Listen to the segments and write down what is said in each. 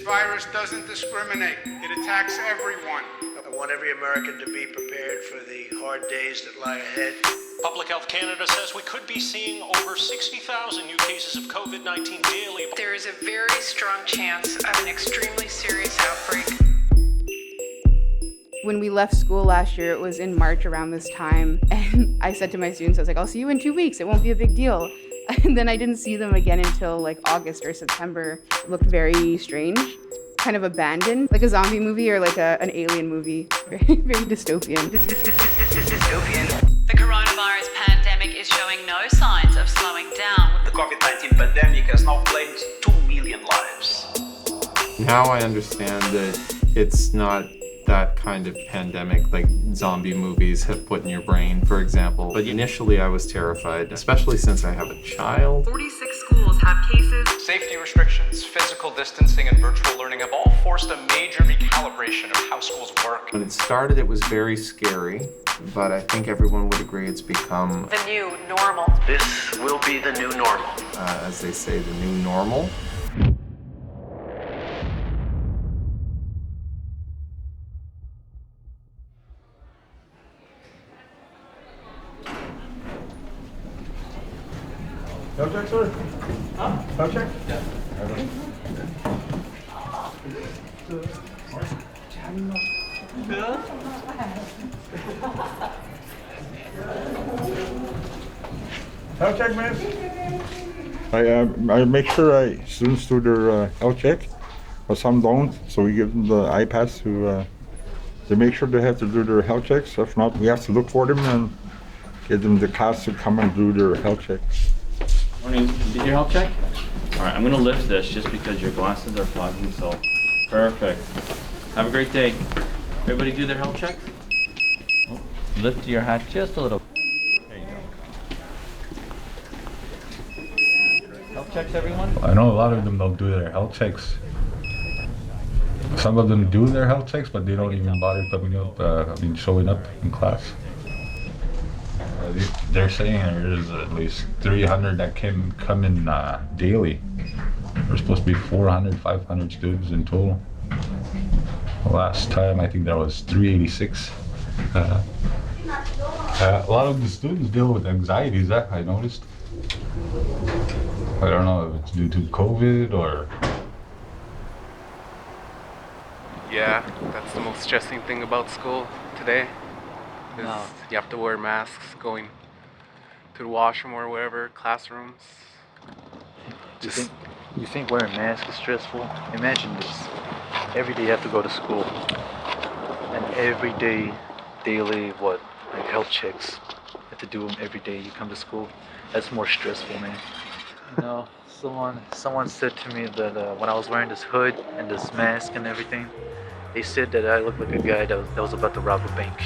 virus doesn't discriminate. It attacks everyone. I want every American to be prepared for the hard days that lie ahead. Public Health Canada says we could be seeing over 60,000 new cases of COVID-19 daily. There is a very strong chance of an extremely serious outbreak. When we left school last year, it was in March around this time, and I said to my students, I was like, I'll see you in 2 weeks, it won't be a big deal. And then I didn't see them again until like August or September. It looked very strange, kind of abandoned, like a zombie movie or like an alien movie. Very, very dystopian. Dystopian. The coronavirus pandemic is showing no signs of slowing down. The COVID-19 pandemic has now claimed 2 million lives. Now I understand that it's not that kind of pandemic like zombie movies have put in your brain, for example. But initially I was terrified, especially since I have a child. 46 schools have cases. Safety restrictions, physical distancing, and virtual learning have all forced a major recalibration of how schools work. When it started, it was very scary, but I think everyone would agree it's become The new normal. This will be the new normal. as they say, the new normal. Health check, sir? Huh? Health check? Yeah. Health check, man. I make sure students do their health check, but some don't. So we give them the iPads to make sure they have to do their health checks. If not, we have to look for them and get them the class to come and do their health check. Morning, you did your health check? All right, I'm gonna lift this just because your glasses are fogging, so perfect. Have a great day. Everybody do their health check? Oh, lift your hat just a little. There you go. Health checks, everyone? I know a lot of them don't do their health checks. Some of them do their health checks, but they don't even bother coming up, showing up in class. They're saying there's at least 300 that can come in daily. There's supposed to be 400, 500 students in total. Last time I think there was 386. A lot of the students deal with anxieties, that I noticed. I don't know if it's due to COVID or... Yeah, that's the most stressing thing about school today. You have to wear masks going to the washroom or wherever, classrooms. You think wearing masks is stressful? Imagine this. Every day you have to go to school. And every day, daily, like health checks. You have to do them every day you come to school. That's more stressful, man. You know, someone said to me that when I was wearing this hood and this mask and everything, they said that I looked like a guy that was about to rob a bank.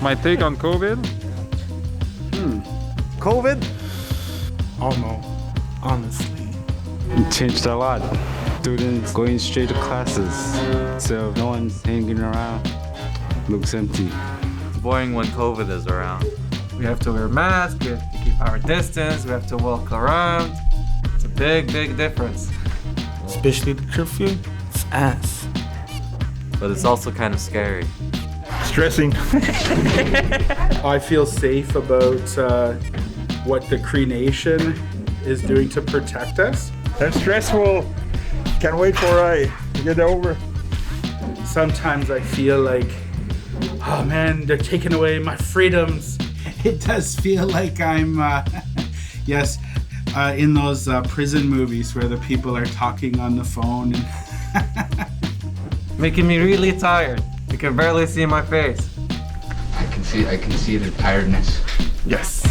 My take on COVID? COVID? Oh no, honestly. It changed a lot. Students going straight to classes, so no one's hanging around. Looks empty. It's boring when COVID is around. We have to wear masks, we have to keep our distance, we have to walk around. It's a big, big difference. Especially the curfew, it's ass. But it's also kind of scary. Stressing. I feel safe about what the Cree Nation is doing to protect us. That's stressful. Can't wait for I to get over. Sometimes I feel like, oh man, they're taking away my freedoms. It does feel like I'm, in those prison movies where the people are talking on the phone. Making me really tired. You can barely see my face. I can see the tiredness. Yes.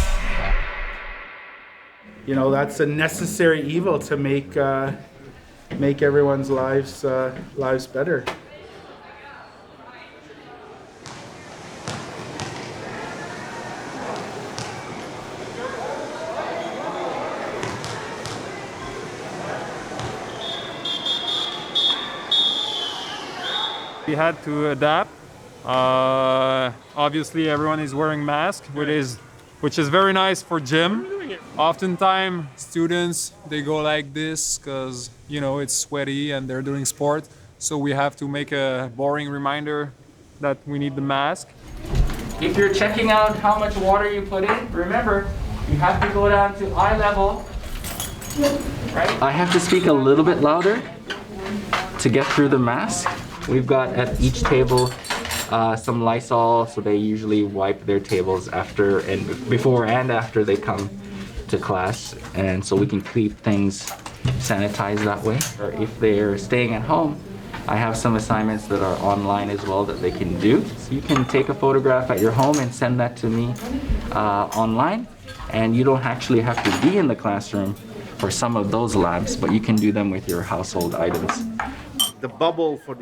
You know, that's a necessary evil to make everyone's lives better. We had to adapt. Obviously, everyone is wearing masks, which is very nice for gym. Oftentimes, students, they go like this because, you know, it's sweaty and they're doing sport. So we have to make a boring reminder that we need the mask. If you're checking out how much water you put in, remember, you have to go down to eye level. Right? I have to speak a little bit louder to get through the mask. We've got at each table some Lysol, so they usually wipe their tables before and after they come to class, and so we can keep things sanitized that way. Or if they're staying at home, I have some assignments that are online as well that they can do. So you can take a photograph at your home and send that to me online, and you don't actually have to be in the classroom for some of those labs, but you can do them with your household items. The bubble for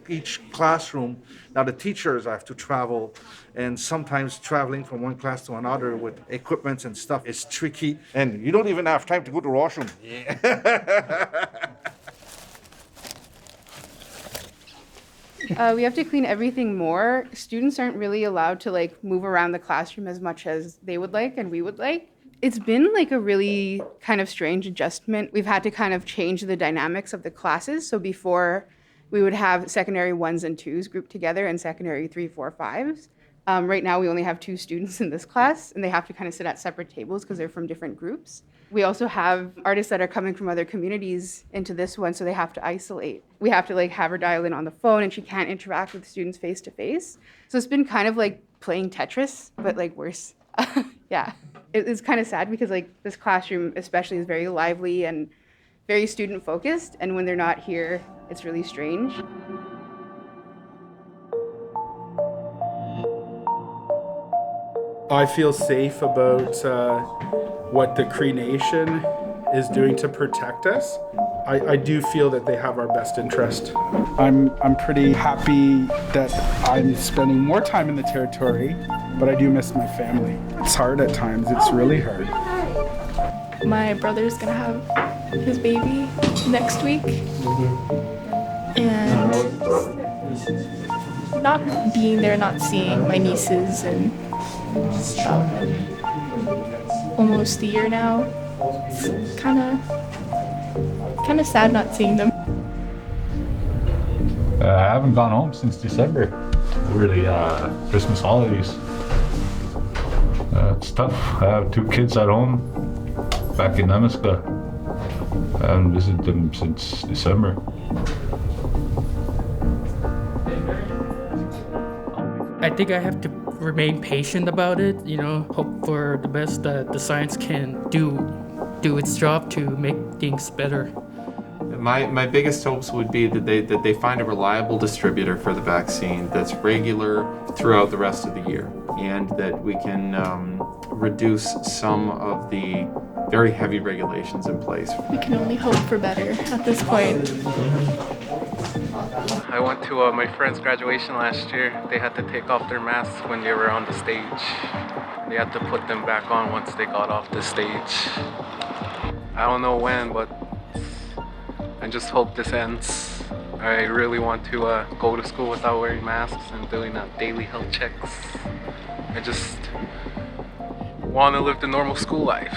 each classroom. Now the teachers have to travel, and sometimes traveling from one class to another with equipment and stuff is tricky, and you don't even have time to go to the washroom. We have to clean everything more. Students aren't really allowed to like move around the classroom as much as they would like and we would like. It's been like a really kind of strange adjustment. We've had to kind of change the dynamics of the classes. So before we would have secondary 1s and 2s grouped together and secondary 3, 4, 5s. Right now we only have 2 students in this class and they have to kind of sit at separate tables because they're from different groups. We also have artists that are coming from other communities into this one, so they have to isolate. We have to like have her dial in on the phone and she can't interact with students face to face. So it's been kind of like playing Tetris, but like worse. Yeah. It's kind of sad because like this classroom especially is very lively and very student focused, and when they're not here, it's really strange. I feel safe about what the Cree Nation is doing to protect us. I do feel that they have our best interest. I'm pretty happy that I'm spending more time in the territory, but I do miss my family. It's hard at times, it's really hard. My brother's gonna have his baby next week, and not being there, not seeing my nieces and stuff. Almost a year now. It's kind of sad not seeing them. I haven't gone home since December. Really, Christmas holidays. It's tough. I have 2 kids at home back in Namaska. I haven't visited them since December. I think I have to remain patient about it, you know, hope for the best that the science can do its job to make things better. My biggest hopes would be that they find a reliable distributor for the vaccine that's regular throughout the rest of the year, and that we can reduce some of the very heavy regulations in place. We can only hope for better at this point. I went to my friend's graduation last year. They had to take off their masks when they were on the stage. They had to put them back on once they got off the stage. I don't know when, but I just hope this ends. I really want to go to school without wearing masks and doing daily health checks. I just want to live the normal school life.